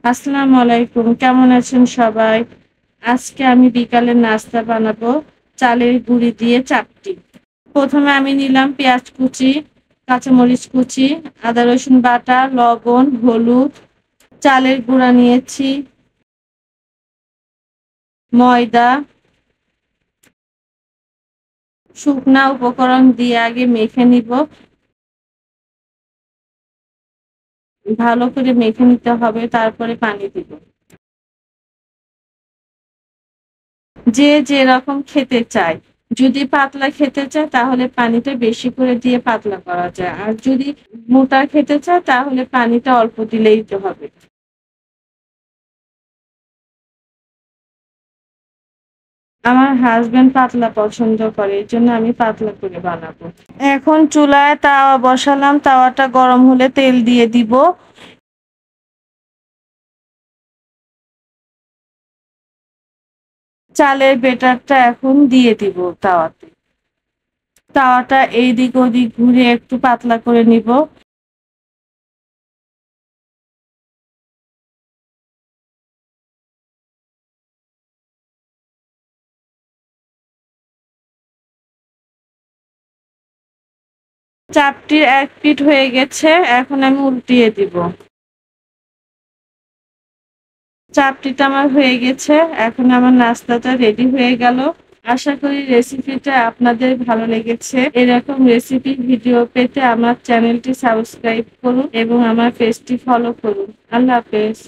আসসালামু আলাইকুম, কেমন আছেন সবাই? আজকে আমি বিকালের নাস্তা বানাবো চালের গুঁড়ি দিয়ে চাপটি। প্রথমে আমি নিলাম পেঁয়াজ কুচি, কাঁচামরিচ কুচি, আদা রসুন বাটা, লবণ, হলুদ, চালের গুঁড়া নিয়েছি, ময়দা, শুকনা উপকরণ দিয়ে আগে মেখে নিব। ভালো করে মেখে নিতে হবে, তারপরে পানি দিব। যে যেরকম খেতে চায়, যদি পাতলা খেতে চায় তাহলে পানিটা বেশি করে দিয়ে পাতলা করা যায়, আর যদি মোটা খেতে চায় তাহলে পানিটা অল্প দিলেই তো হবে। আমার হাজবেন্ড পাতলা পছন্দ করে, এই জন্য আমি পাতলা করে বানাবো। এখন চুলায় তাওয়া বসালাম, তাওয়াটা গরম হলে তেল দিয়ে দিব। চালের বেটারটা এখন দিয়ে দিব তাওয়াতে। তাওয়াটা এইদিক ওদিক ঘুরে একটু পাতলা করে নিব। চাপটির এক পিঠ হয়ে গেছে, এখন আমি উল্টিয়ে দিব। চাপটিটা আমার হয়ে গেছে, এখন আমার নাস্তাটা রেডি হয়ে গেল। আশা করি রেসিপিটা আপনাদের ভালো লেগেছে। এরকম রেসিপি ভিডিও পেতে আমার চ্যানেলটি সাবস্ক্রাইব করুন এবং আমার পেজটি ফলো করুন। আল্লাহ হাফেজ।